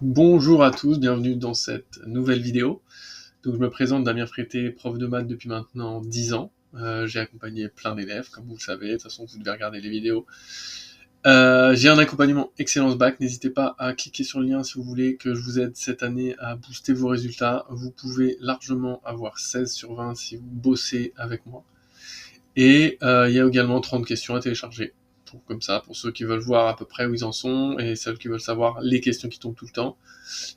Bonjour à tous, bienvenue dans cette nouvelle vidéo. Donc je me présente Damien Frété, prof de maths depuis maintenant 10 ans. J'ai accompagné plein d'élèves, comme vous le savez, de toute façon vous devez regarder les vidéos. J'ai un accompagnement Excellence Bac, n'hésitez pas à cliquer sur le lien si vous voulez que je vous aide cette année à booster vos résultats. Vous pouvez largement avoir 16 sur 20 si vous bossez avec moi. Et il y a également 30 questions à télécharger. Comme ça, pour ceux qui veulent voir à peu près où ils en sont, et celles qui veulent savoir les questions qui tombent tout le temps,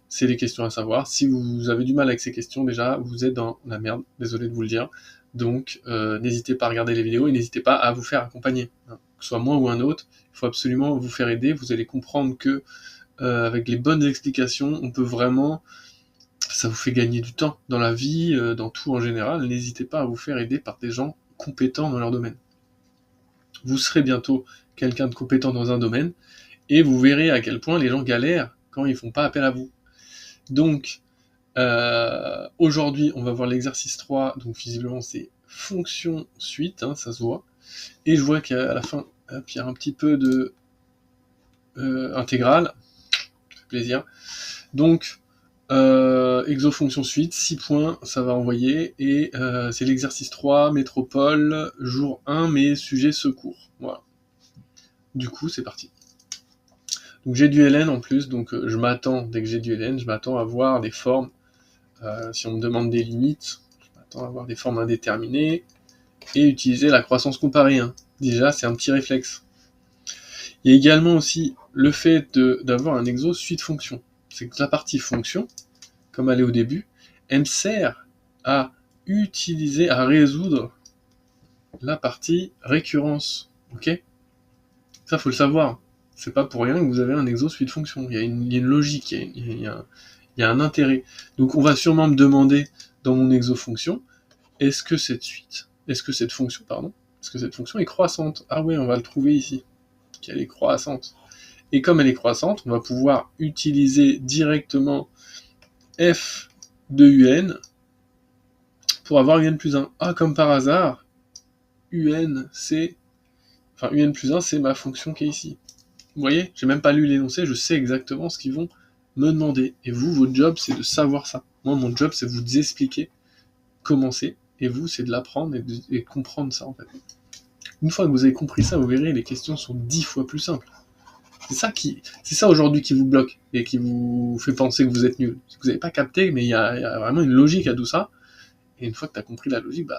c'est les questions à savoir. Si vous avez du mal avec ces questions, déjà, vous êtes dans la merde, désolé de vous le dire. Donc, n'hésitez pas à regarder les vidéos et n'hésitez pas à vous faire accompagner. Que ce soit moi ou un autre, il faut absolument vous faire aider. Vous allez comprendre que, avec les bonnes explications, on peut vraiment... Ça vous fait gagner du temps dans la vie, dans tout en général. N'hésitez pas à vous faire aider par des gens compétents dans leur domaine. Vous serez bientôt quelqu'un de compétent dans un domaine, et vous verrez à quel point les gens galèrent quand ils font pas appel à vous. Donc, aujourd'hui, on va voir l'exercice 3, donc visiblement c'est fonction suite, hein, ça se voit, et je vois qu'à la fin, hop, il y a un petit peu de intégrale, ça fait plaisir. Donc, exo fonction suite, 6 points, ça va envoyer, et c'est l'exercice 3, métropole, jour 1, mais sujet secours. Voilà. Du coup, c'est parti. Donc j'ai du ln en plus, donc je m'attends, dès que j'ai du ln, je m'attends à voir des formes, si on me demande des limites, je m'attends à voir des formes indéterminées, et utiliser la croissance comparée. Hein. Déjà, c'est un petit réflexe. Il y a également aussi le fait d'avoir un exo suite fonction. C'est que la partie fonction, comme elle est au début, elle me sert à utiliser, à résoudre la partie récurrence. Ok ? Ça, faut le savoir. C'est pas pour rien que vous avez un exo suite fonction. Il y a une logique, il y a un intérêt. Donc on va sûrement me demander dans mon exo fonction, est-ce que cette fonction est croissante? Ah ouais, on va le trouver ici, qu'elle est croissante. Et comme elle est croissante, on va pouvoir utiliser directement f de un pour avoir un plus 1. Ah, comme par hasard, un plus 1, c'est ma fonction qui est ici. Vous voyez, j'ai même pas lu l'énoncé, je sais exactement ce qu'ils vont me demander. Et vous, votre job, c'est de savoir ça. Moi, mon job, c'est de vous expliquer comment c'est, et vous, c'est de l'apprendre et de comprendre ça, en fait. Une fois que vous avez compris ça, vous verrez, les questions sont 10 fois plus simples. C'est ça aujourd'hui qui vous bloque, et qui vous fait penser que vous êtes nul. Vous n'avez pas capté, mais il y a vraiment une logique à tout ça, et une fois que tu as compris la logique, bah,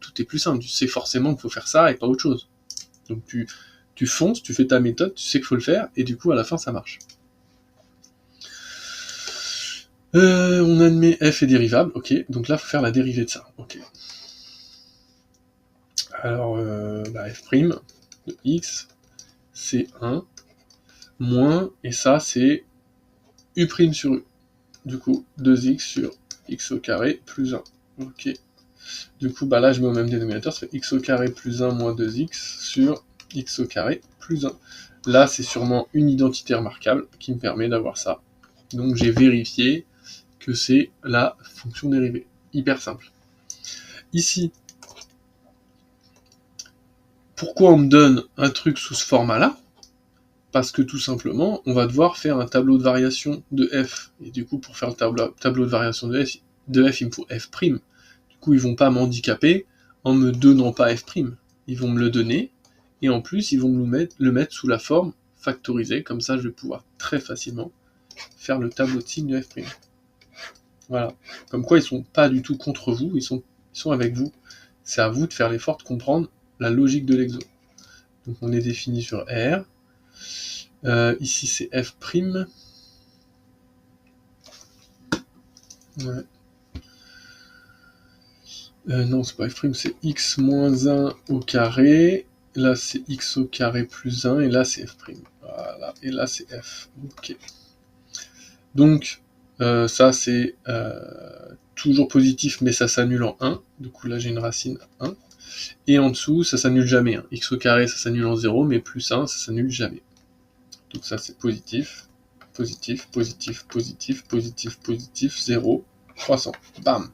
tout est plus simple. Tu sais forcément qu'il faut faire ça et pas autre chose. Donc tu fonces, tu fais ta méthode, tu sais qu'il faut le faire, et du coup, à la fin, ça marche. On admet f est dérivable, ok, donc là, il faut faire la dérivée de ça, ok. Alors, f' de x, c'est 1, moins, et ça, c'est u' sur u. Du coup, 2x sur x au carré plus 1, ok. Du coup, bah là, je mets au même dénominateur, ça fait x au carré plus 1 moins 2x sur x au carré plus 1. Là, c'est sûrement une identité remarquable qui me permet d'avoir ça. Donc, j'ai vérifié que c'est la fonction dérivée. Hyper simple. Ici, pourquoi on me donne un truc sous ce format-là? Parce que tout simplement, on va devoir faire un tableau de variation de f. Et du coup, pour faire le tableau de variation de f, il me faut f'. Du coup, ils vont pas m'handicaper en me donnant pas f'. Ils vont me le donner, et en plus, ils vont le mettre sous la forme factorisée. Comme ça, je vais pouvoir très facilement faire le tableau de signe de f'. Voilà. Comme quoi, ils sont pas du tout contre vous, ils sont avec vous. C'est à vous de faire l'effort de comprendre la logique de l'exo. Donc on est défini sur R. Ici c'est f'. Ouais. Non, c'est pas f', c'est x moins 1 au carré. Là c'est x au carré plus 1, et là c'est f'. Voilà, et là c'est f. Ok. Donc, ça c'est toujours positif, mais ça s'annule en 1. Du coup là j'ai une racine 1. Et en dessous, ça s'annule jamais. Hein. X au carré, ça s'annule en 0, mais plus 1, ça s'annule jamais. Donc ça, c'est positif, positif, positif, positif, positif, positif, 0, croissant. Bam.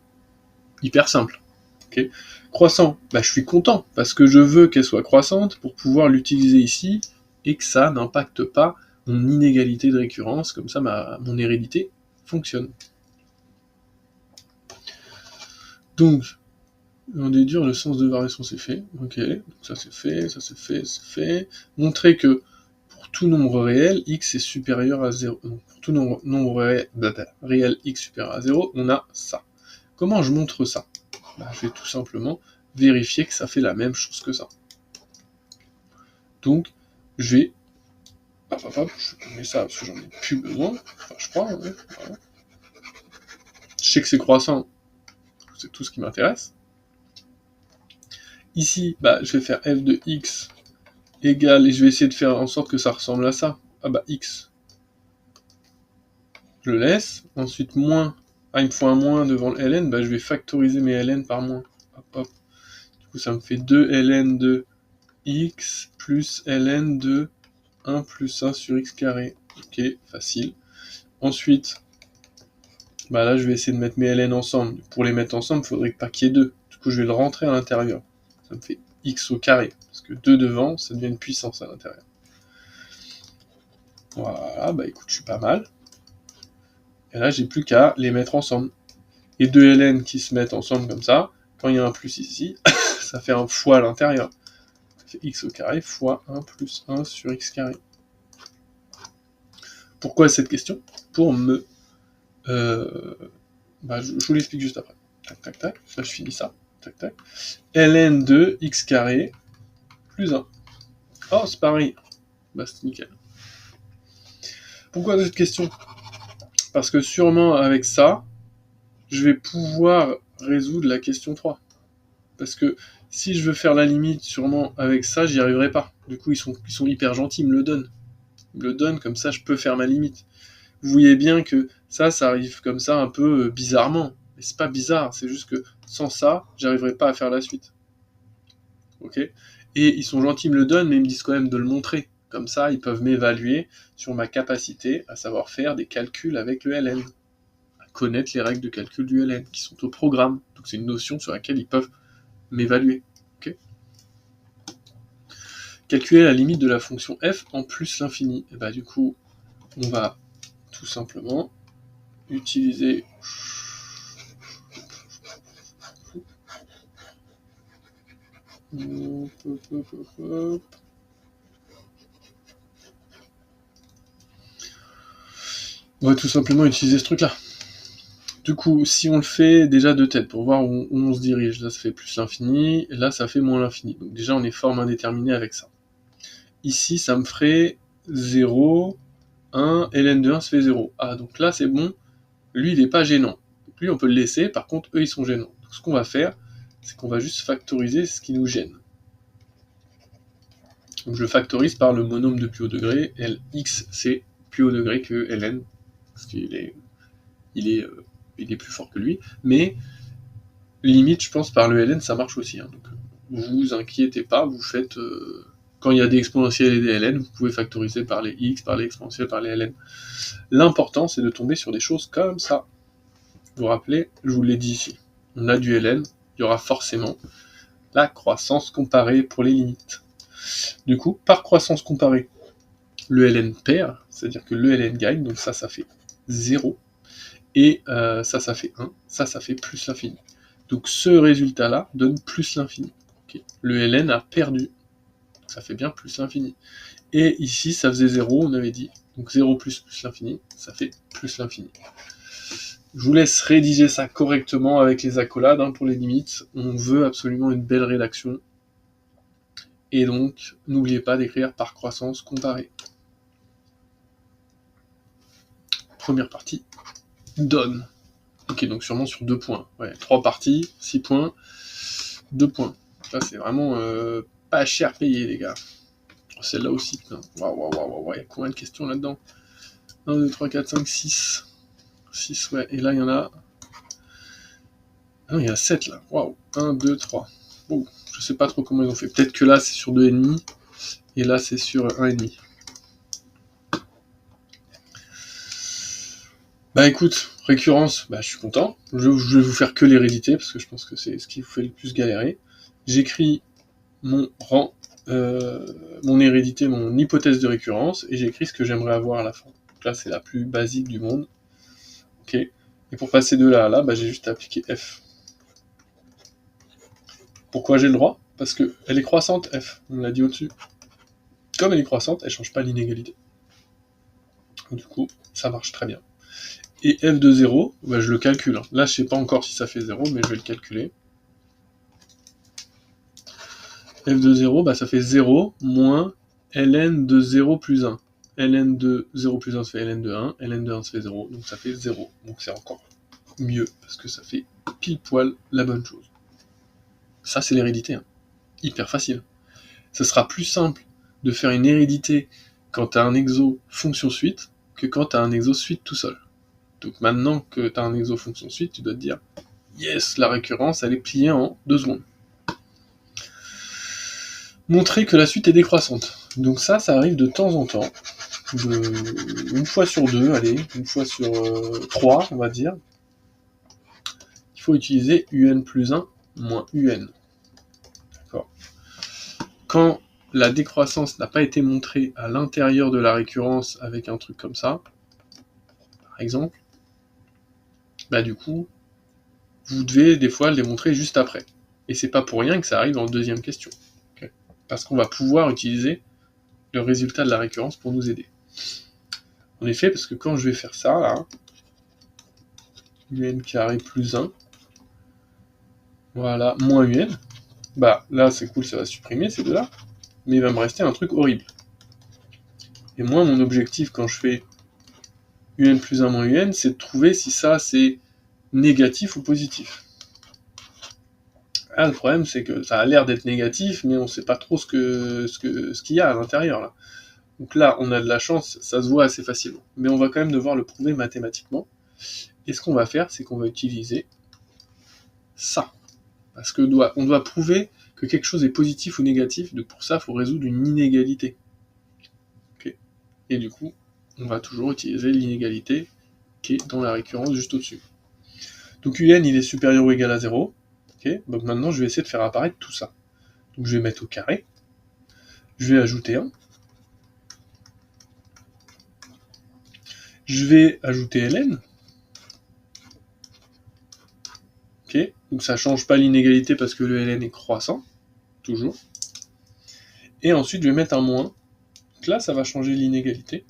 Hyper simple. Okay. Croissant, bah, je suis content, parce que je veux qu'elle soit croissante pour pouvoir l'utiliser ici, et que ça n'impacte pas mon inégalité de récurrence, comme ça mon hérédité fonctionne. Donc, on déduire le sens de variation, c'est fait. Ok, ça c'est fait, ça c'est fait, c'est fait. Montrer que pour tout nombre réel, x est supérieur à 0. Donc, pour tout nombre réel, x supérieur à 0, on a ça. Comment je montre ça? Je vais tout simplement vérifier que ça fait la même chose que ça. Donc, je vais... je mets ça parce que j'en ai plus besoin. Enfin, je crois, ouais. Voilà. Je sais que c'est croissant. C'est tout ce qui m'intéresse. Ici, je vais faire f de x égale, et je vais essayer de faire en sorte que ça ressemble à ça. X. Je le laisse. Ensuite, moins. Il me faut un moins devant le ln. Je vais factoriser mes ln par moins. Du coup, ça me fait 2 ln de x plus ln de 1 plus 1 sur x carré. Ok, facile. Ensuite, là, je vais essayer de mettre mes ln ensemble. Pour les mettre ensemble, il faudrait pas qu'il y ait 2. Du coup, je vais le rentrer à l'intérieur. Ça me fait x au carré. Parce que 2 devant, ça devient une puissance à l'intérieur. Voilà, écoute, je suis pas mal. Et là, j'ai plus qu'à les mettre ensemble. Et 2 ln qui se mettent ensemble comme ça, quand il y a un plus ici, ça fait un fois à l'intérieur. Ça fait x au carré fois 1 plus 1 sur x carré. Pourquoi cette question? Pour me... je vous l'explique juste après. Tac, tac, tac. Là, je finis ça. Tac, tac. ln de x carré plus 1. Oh, c'est pareil. C'est nickel. Pourquoi cette question? Parce que sûrement avec ça, je vais pouvoir résoudre la question 3. Parce que si je veux faire la limite, sûrement avec ça, j'y arriverai pas. Du coup, ils sont hyper gentils, ils me le donnent. Ils me le donnent, comme ça, je peux faire ma limite. Vous voyez bien que ça arrive comme ça un peu bizarrement. Mais c'est pas bizarre, c'est juste que sans ça, j'arriverai pas à faire la suite. Ok? Et ils sont gentils, ils me le donnent, mais ils me disent quand même de le montrer. Comme ça, ils peuvent m'évaluer sur ma capacité à savoir faire des calculs avec le ln. À connaître les règles de calcul du ln, qui sont au programme. Donc c'est une notion sur laquelle ils peuvent m'évaluer. Okay. Calculer la limite de la fonction f en plus l'infini. Et du coup, on va tout simplement utiliser on va tout simplement utiliser ce truc-là. Du coup, si on le fait déjà de tête, pour voir où on se dirige, là ça fait plus l'infini, et là ça fait moins l'infini. Donc déjà on est forme indéterminée avec ça. Ici ça me ferait 0, 1, ln de 1 ça fait 0. Donc là c'est bon, lui il n'est pas gênant. Donc lui on peut le laisser, par contre eux ils sont gênants. Donc ce qu'on va faire, c'est qu'on va juste factoriser ce qui nous gêne. Donc je factorise par le monôme de plus haut degré, Lx c'est plus haut degré que ln, parce qu'il est plus fort que lui, mais limite, je pense, par le ln, ça marche aussi. Donc, vous inquiétez pas, vous faites... quand il y a des exponentielles et des ln, vous pouvez factoriser par les x, par les exponentielles, par les ln. L'important, c'est de tomber sur des choses comme ça. Vous vous rappelez, je vous l'ai dit ici. On a du ln, il y aura forcément la croissance comparée pour les limites. Du coup, par croissance comparée, le ln perd, c'est-à-dire que le ln gagne, donc ça fait 0. Et ça fait 1, ça fait plus l'infini. Donc ce résultat-là donne plus l'infini. Okay. Le ln a perdu, ça fait bien plus l'infini. Et ici, ça faisait 0, on avait dit. Donc 0 plus l'infini, ça fait plus l'infini. Je vous laisse rédiger ça correctement avec les accolades pour les limites. On veut absolument une belle rédaction. Et donc, n'oubliez pas d'écrire par croissance comparée. Première partie, donne. Ok, donc sûrement sur 2 points. Ouais, 3 parties, 6 points, 2 points. Là, c'est vraiment pas cher payé, les gars. Celle-là aussi, putain. Waouh, il y a combien de questions là-dedans? 1, 2, 3, 4, 5, 6. 6, ouais. Et là, il y en a... Ah non, il y en a 7, là. Waouh. 1, 2, 3. Bon, je sais pas trop comment ils ont fait. Peut-être que là, c'est sur 2,5. Et là, c'est sur 1,5. Écoute, récurrence, je suis content. Je vais vous faire que l'hérédité, parce que je pense que c'est ce qui vous fait le plus galérer. J'écris mon rang mon hérédité, mon hypothèse de récurrence, et j'ai écrit ce que j'aimerais avoir à la fin. Donc là, c'est la plus basique du monde. Ok. Et pour passer de là à là, j'ai juste appliqué f. Pourquoi j'ai le droit? Parce qu'elle est croissante, f, on l'a dit au-dessus. Comme elle est croissante, elle change pas l'inégalité. Du coup, ça marche très bien. Et f de 0, je le calcule. Là, je sais pas encore si ça fait 0, mais je vais le calculer. f de 0, ça fait 0 moins ln de 0 plus 1. ln de 0 plus 1, ça fait ln de 1, ln de 1, ça fait 0, donc ça fait 0. Donc c'est encore mieux, parce que ça fait pile poil la bonne chose. Ça, c'est l'hérédité. Hyper facile. Ce sera plus simple de faire une hérédité quand tu as un exo fonction suite que quand tu as un exo suite tout seul. Donc maintenant que tu as un exo fonction suite, tu dois te dire yes, la récurrence, elle est pliée en 2 secondes. Montrer que la suite est décroissante. Donc ça arrive de temps en temps. Une fois sur 2, allez, une fois sur 3, on va dire. Il faut utiliser un plus 1 moins un. D'accord. Quand la décroissance n'a pas été montrée à l'intérieur de la récurrence avec un truc comme ça, par exemple, du coup, vous devez des fois le démontrer juste après. Et c'est pas pour rien que ça arrive dans la deuxième question. Okay. Parce qu'on va pouvoir utiliser le résultat de la récurrence pour nous aider. En effet, parce que quand je vais faire ça, là, un carré plus 1, voilà, moins un, là c'est cool, ça va supprimer ces deux-là, mais il va me rester un truc horrible. Et moi, mon objectif quand je fais un plus 1 moins un, c'est de trouver si ça c'est négatif ou positif. Ah, le problème c'est que ça a l'air d'être négatif, mais on sait pas trop ce qu'il y a à l'intérieur là. Donc là, on a de la chance, ça se voit assez facilement. Mais on va quand même devoir le prouver mathématiquement. Et ce qu'on va faire, c'est qu'on va utiliser ça. Parce que on doit prouver que quelque chose est positif ou négatif, donc pour ça, il faut résoudre une inégalité. Okay. Et du coup, on va toujours utiliser l'inégalité qui est dans la récurrence juste au-dessus. Donc un, il est supérieur ou égal à 0. Okay. Donc maintenant, je vais essayer de faire apparaître tout ça. Donc je vais mettre au carré. Je vais ajouter 1. Je vais ajouter ln. Okay. Donc ça change pas l'inégalité parce que le ln est croissant, toujours. Et ensuite, je vais mettre un moins. Donc là, ça va changer l'inégalité.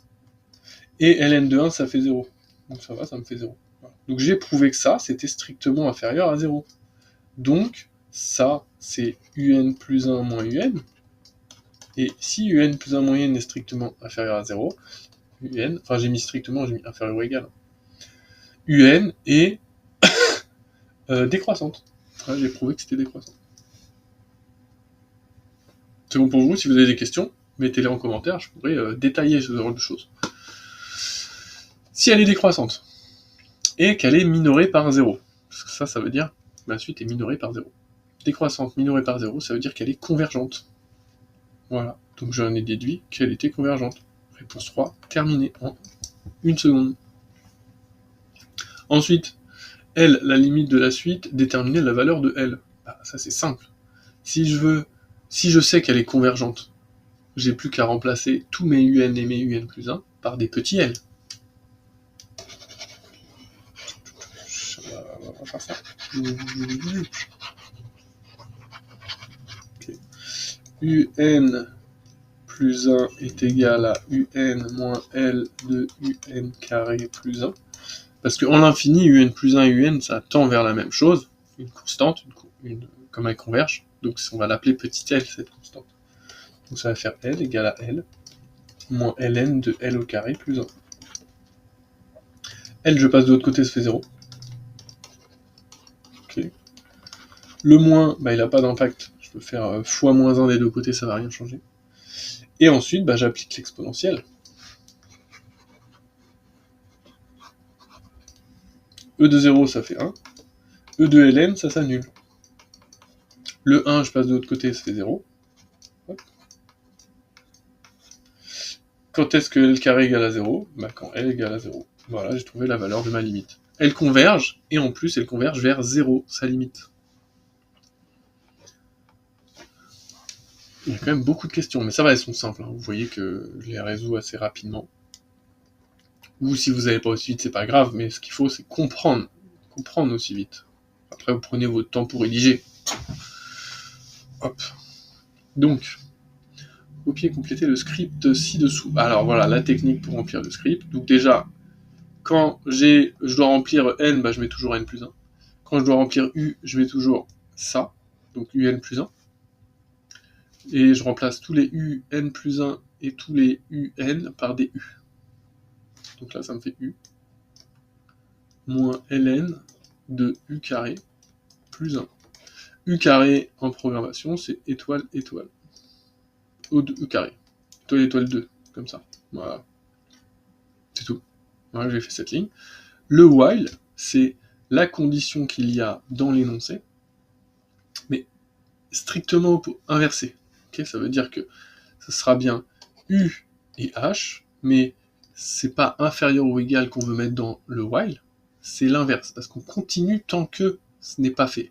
Et ln de 1, ça fait 0. Donc ça va, ça me fait 0. Voilà. Donc j'ai prouvé que ça, c'était strictement inférieur à 0. Donc, ça, c'est un plus 1 moins un. Et si un plus 1 moins un est strictement inférieur à 0, j'ai mis strictement, j'ai mis inférieur ou égal. Un est décroissante. Voilà, j'ai prouvé que c'était décroissant. C'est bon pour vous, si vous avez des questions, mettez-les en commentaire, je pourrais détailler ce genre de choses. Si elle est décroissante, et qu'elle est minorée par 0, parce que ça veut dire que ma suite est minorée par 0. Décroissante minorée par 0, ça veut dire qu'elle est convergente. Voilà, donc j'en ai déduit qu'elle était convergente. Réponse 3, terminée en 1 seconde. Ensuite, L, la limite de la suite, déterminer la valeur de L. Ça c'est simple. Si je sais qu'elle est convergente, j'ai plus qu'à remplacer tous mes un et mes un plus 1 par des petits L. On va faire ça. Okay. Un plus 1 est égal à un moins L de un carré plus 1. Parce qu'en l'infini, un plus 1 et un, ça tend vers la même chose, une constante, comme elle converge. Donc on va l'appeler petit l, cette constante. Donc ça va faire L égale à L, moins ln de L au carré plus 1. L, je passe de l'autre côté, ça fait 0. Okay. Le moins, il n'a pas d'impact. Je peux faire fois moins 1 des deux côtés, ça va rien changer. Et ensuite, j'applique l'exponentielle. E de 0, ça fait 1. E de ln, ça s'annule. Le 1, je passe de l'autre côté, ça fait 0. Hop. Quand est-ce que L carré égale à 0 ? Quand L égale à 0. Voilà, j'ai trouvé la valeur de ma limite. Elle converge, et en plus, elle converge vers 0, sa limite. Il y a quand même beaucoup de questions, mais ça va, elles sont simples, hein. Vous voyez que je les résous assez rapidement. Ou si vous n'allez pas aussi vite, c'est pas grave, mais ce qu'il faut, c'est comprendre aussi vite. Après, vous prenez votre temps pour rédiger. Hop. Donc, copier et compléter le script ci-dessous. Alors voilà, la technique pour remplir le script. Donc déjà, quand je dois remplir n, je mets toujours n plus 1. Quand je dois remplir u, je mets toujours ça, donc un plus 1. Et je remplace tous les un plus 1 et tous les un par des u. Donc là, ça me fait u moins ln de u carré plus 1. U carré en programmation, c'est étoile, étoile. O de U carré. Étoile, étoile 2, comme ça. Voilà. C'est tout. Voilà, j'ai fait cette ligne. Le while, c'est la condition qu'il y a dans l'énoncé, mais strictement inversé. Okay, ça veut dire que ce sera bien U et H, mais c'est pas inférieur ou égal qu'on veut mettre dans le while, c'est l'inverse, parce qu'on continue tant que ce n'est pas fait.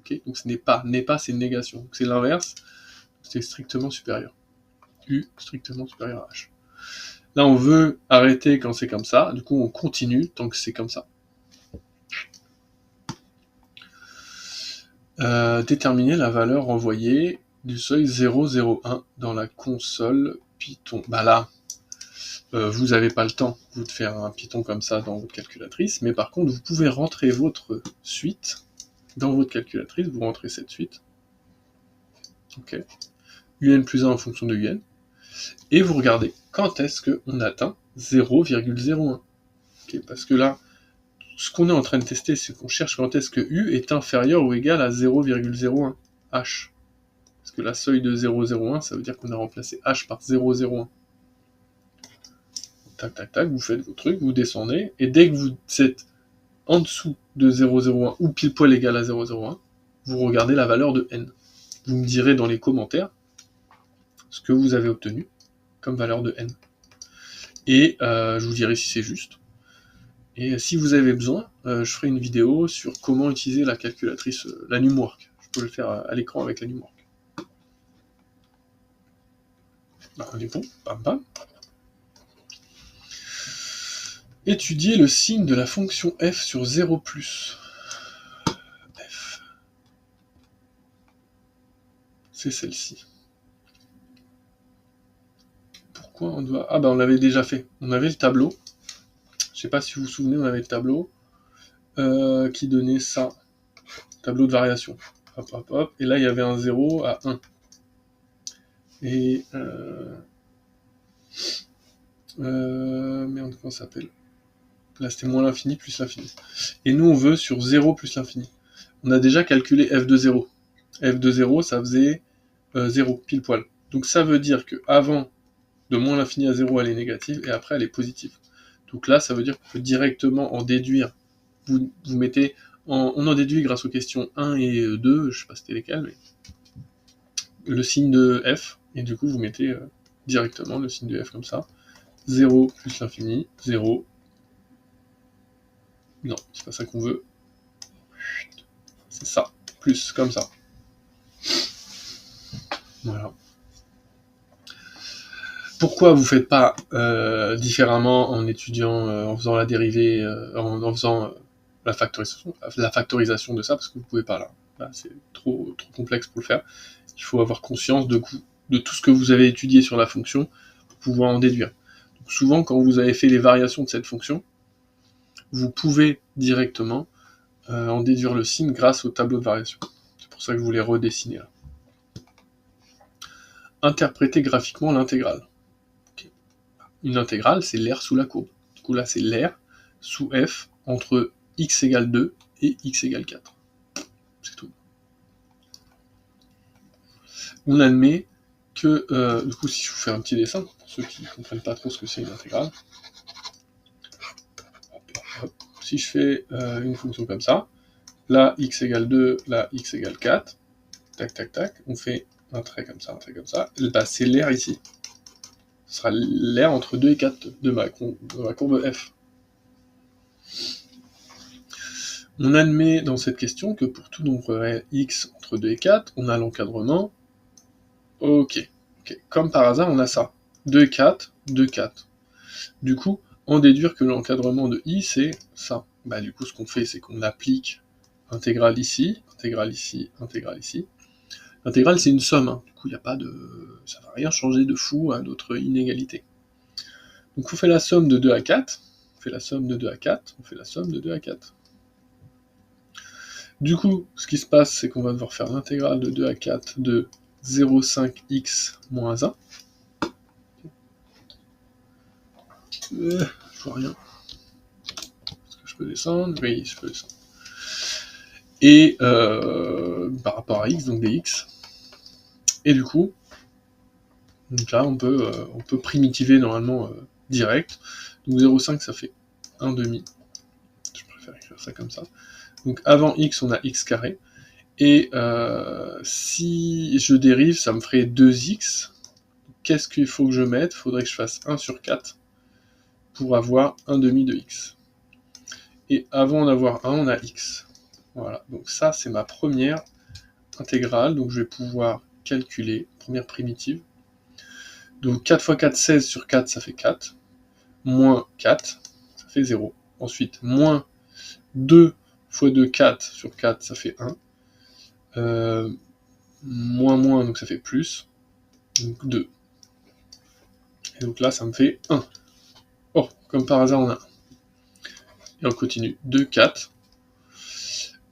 Okay, donc ce n'est pas c'est une négation. Donc c'est l'inverse, c'est strictement supérieur. U strictement supérieur à H. Là, on veut arrêter quand c'est comme ça, du coup on continue tant que c'est comme ça. Déterminer la valeur renvoyée du seuil 0,01 dans la console Python. Là, vous n'avez pas le temps, vous, de faire un Python comme ça dans votre calculatrice, mais par contre, vous pouvez rentrer votre suite dans votre calculatrice, vous rentrez cette suite, ok, un plus 1 en fonction de un, et vous regardez quand est-ce qu'on atteint 0,01. Okay, parce que là, ce qu'on est en train de tester, c'est qu'on cherche quand est-ce que U est inférieur ou égal à 0,01 H. Parce que la seuil de 0,01, ça veut dire qu'on a remplacé H par 0,01. Tac, tac, tac, vous faites vos trucs, vous descendez, et dès que vous êtes en dessous de 0,01 ou pile poil égal à 0,01, vous regardez la valeur de n. Vous me direz dans les commentaires ce que vous avez obtenu comme valeur de n. Et je vous dirai si c'est juste. Et si vous avez besoin, je ferai une vidéo sur comment utiliser la calculatrice, la Numwork. Je peux le faire à l'écran avec la Numwork. On est bon, bam bam. Étudier le signe de la fonction f sur 0+. F. C'est celle-ci. Pourquoi on doit... on l'avait déjà fait. On avait le tableau. Je sais pas si vous vous souvenez, on avait le tableau qui donnait ça. Tableau de variation. Hop, hop, hop. Et là, il y avait un 0 à 1. Et... merde, comment ça s'appelle? Là, c'était moins l'infini plus l'infini. Et nous, on veut sur 0 plus l'infini. On a déjà calculé f de 0. F de 0, ça faisait 0, pile poil. Donc ça veut dire que avant de moins l'infini à 0, elle est négative, et après, elle est positive. Donc là, ça veut dire qu'on peut directement en déduire. Vous mettez... on en déduit grâce aux questions 1 et 2, je sais pas c'était lesquelles, mais le signe de f, et du coup, vous mettez directement le signe de f comme ça. 0 plus l'infini, 0. Non, c'est pas ça qu'on veut. C'est ça, plus, comme ça. Voilà. Pourquoi vous faites pas différemment en étudiant, en faisant la dérivée, en faisant la factorisation de ça, parce que vous pouvez pas là. Là c'est trop complexe pour le faire. Il faut avoir conscience de tout ce que vous avez étudié sur la fonction pour pouvoir en déduire. Donc souvent, quand vous avez fait les variations de cette fonction, vous pouvez directement en déduire le signe grâce au tableau de variation. C'est pour ça que je voulais redessiner là. Interpréter graphiquement l'intégrale. Okay. Une intégrale, c'est l'aire sous la courbe. Du coup là, c'est l'aire sous f entre x égale 2 et x égale 4. C'est tout. On admet que, du coup, si je vous fais un petit dessin, pour ceux qui ne comprennent pas trop ce que c'est une intégrale, hop, si je fais une fonction comme ça, là x égale 2, là x égale 4, tac, tac, tac, on fait un trait comme ça, c'est l'aire ici. Ce sera l'aire entre 2 et 4 de ma courbe f. On admet dans cette question que pour tout nombre réel x entre 2 et 4, on a l'encadrement Ok. Comme par hasard, on a ça. 2, 4, 2, 4. Du coup, en déduire que l'encadrement de I, c'est ça. Bah du coup, ce qu'on fait, c'est qu'on applique intégrale ici, intégrale ici, intégrale ici. L'intégrale, c'est une somme, hein. Du coup, il n'y a pas de... ça va rien changer de fou à notre inégalité. Donc on fait la somme de 2 à 4, on fait la somme de 2 à 4, on fait la somme de 2 à 4. Du coup, ce qui se passe, c'est qu'on va devoir faire l'intégrale de 2 à 4 de 0,5x moins 1. Je vois rien. Est-ce que je peux descendre? Oui, je peux descendre. Et par rapport à x, donc dx. Et du coup, donc là, on peut primitiver normalement direct. Donc 0,5, ça fait 1 demi. Je préfère écrire ça comme ça. Donc avant x, on a x carré. Et si je dérive, ça me ferait 2x. Qu'est-ce qu'il faut que je mette? Il faudrait que je fasse 1 sur 4 pour avoir 1 demi de x. Et avant d'avoir 1, on a x. Voilà, donc ça, c'est ma première intégrale. Donc je vais pouvoir calculer, première primitive. Donc 4 fois 4, 16 sur 4, ça fait 4. Moins 4, ça fait 0. Ensuite, moins 2 fois 2, 4 sur 4, ça fait 1. Moins, donc ça fait plus. Donc 2. Et donc là, ça me fait 1. Oh, comme par hasard, on a 1. Et on continue. 2, 4.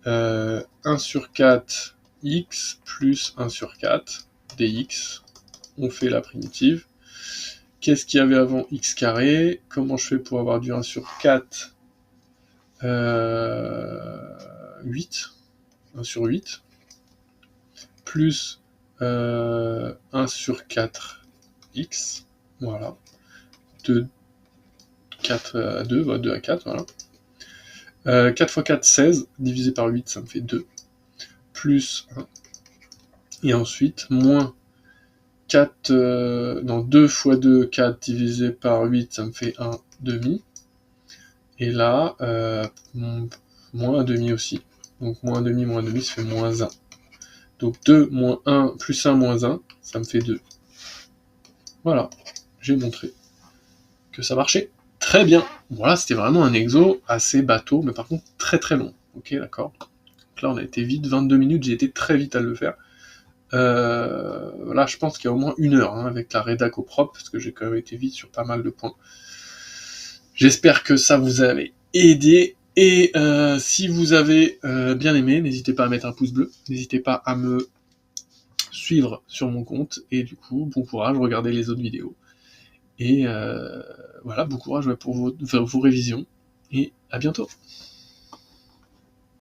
1 sur 4, x, plus 1 sur 4, dx. On fait la primitive. Qu'est-ce qu'il y avait avant x carré? Comment je fais pour avoir du 1 sur 4? 8. 1 sur 8. Plus 1 sur 4, x. Voilà. 2, 4 à 2, 2 à 4, voilà. 4 fois 4, 16, divisé par 8, ça me fait 2, plus 1, et ensuite, moins 4, non, 2 fois 2, 4, divisé par 8, ça me fait 1 demi, et là, moins 1 demi aussi, donc moins 1 demi, ça fait moins 1. Donc 2 moins 1, plus 1 moins 1, ça me fait 2. Voilà, j'ai montré que ça marchait très bien. Voilà, c'était vraiment un exo assez bateau, mais par contre très très long. Ok, d'accord. Donc là, on a été vite, 22 minutes, j'ai été très vite à le faire. Là, je pense qu'il y a au moins 1 heure, hein, avec la rédac au propre, parce que j'ai quand même été vite sur pas mal de points. J'espère que ça vous avait aidé, et si vous avez bien aimé, n'hésitez pas à mettre un pouce bleu, n'hésitez pas à me suivre sur mon compte, et du coup, bon courage, regardez les autres vidéos. Et voilà, bon courage pour vos révisions, et à bientôt.